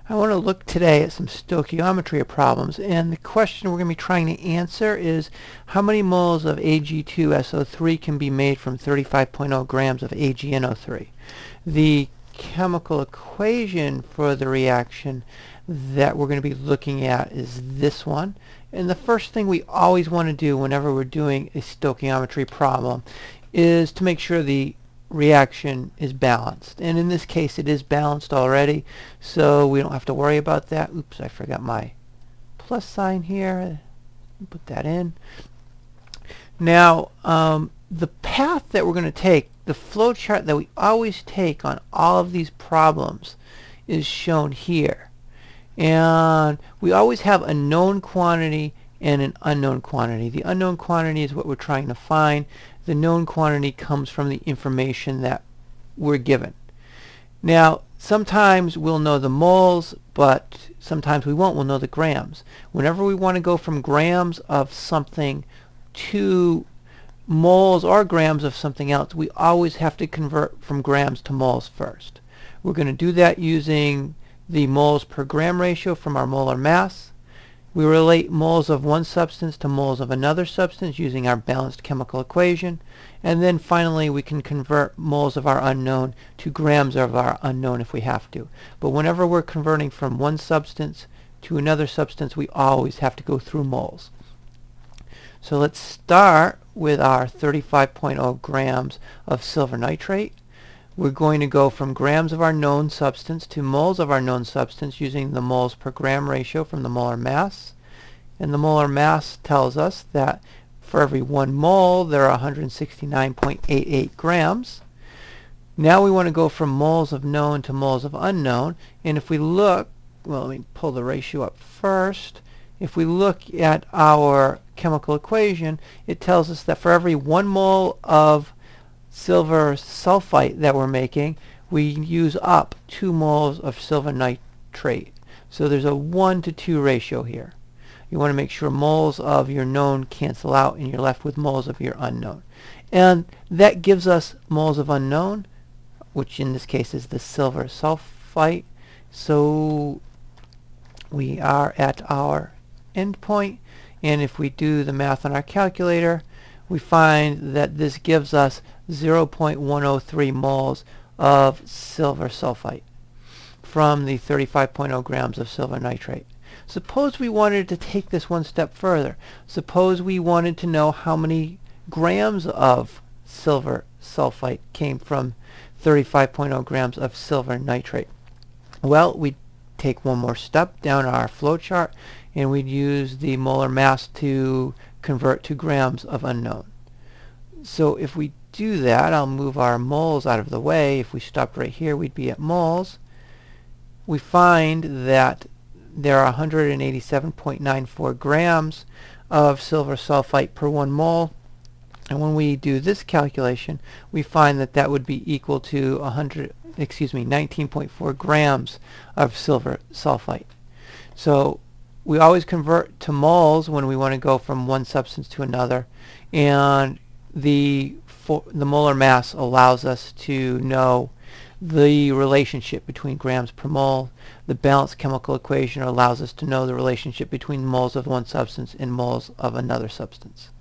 I want to look today at some stoichiometry problems, and the question we're going to be trying to answer is how many moles of Ag2SO3 can be made from 35.0 grams of AgNO3. The chemical equation for the reaction that we're going to be looking at is this one. And the first thing we always want to do whenever we're doing a stoichiometry problem is to make sure the reaction is balanced. And in this case it is balanced already, so we don't have to worry about that. Oops, I forgot my plus sign here. Put that in. Now the path that we're going to take, the flow chart that we always take on all of these problems, is shown here. And we always have a known quantity and an unknown quantity. The unknown quantity is what we're trying to find. The known quantity comes from the information that we're given. Now, sometimes we'll know the moles, but sometimes we won't. We'll know the grams. Whenever we want to go from grams of something to moles or grams of something else, we always have to convert from grams to moles first. We're going to do that using the moles per gram ratio from our molar mass. We relate moles of one substance to moles of another substance using our balanced chemical equation. And then finally we can convert moles of our unknown to grams of our unknown if we have to. But whenever we're converting from one substance to another substance, we always have to go through moles. So let's start with our 35.0 grams of silver nitrate. We're going to go from grams of our known substance to moles of our known substance using the moles per gram ratio from the molar mass. And the molar mass tells us that for every 1 mole there are 169.88 grams. Now we want to go from moles of known to moles of unknown. And if we look, well, let me pull the ratio up first. If we look at our chemical equation, it tells us that for every 1 mole of silver sulfite that we're making, we use up 2 moles of silver nitrate. So there's a 1 to 2 ratio here. You want to make sure moles of your known cancel out and you're left with moles of your unknown. And that gives us moles of unknown, which in this case is the silver sulfite. So we are at our end point, and if we do the math on our calculator, we find that this gives us 0.103 moles of silver sulfite from the 35.0 grams of silver nitrate. Suppose we wanted to take this one step further. Suppose we wanted to know how many grams of silver sulfite came from 35.0 grams of silver nitrate. Well, we'd take one more step down our flow chart and we'd use the molar mass to convert to grams of unknown. So if we do that, I'll move our moles out of the way. If we stopped right here, we'd be at moles. We find that there are 187.94 grams of silver sulfite per 1 mole. And when we do this calculation, we find that that would be equal to 19.4 grams of silver sulfite. So we always convert to moles when we want to go from one substance to another, and the molar mass allows us to know the relationship between grams per mole. The balanced chemical equation allows us to know the relationship between moles of one substance and moles of another substance.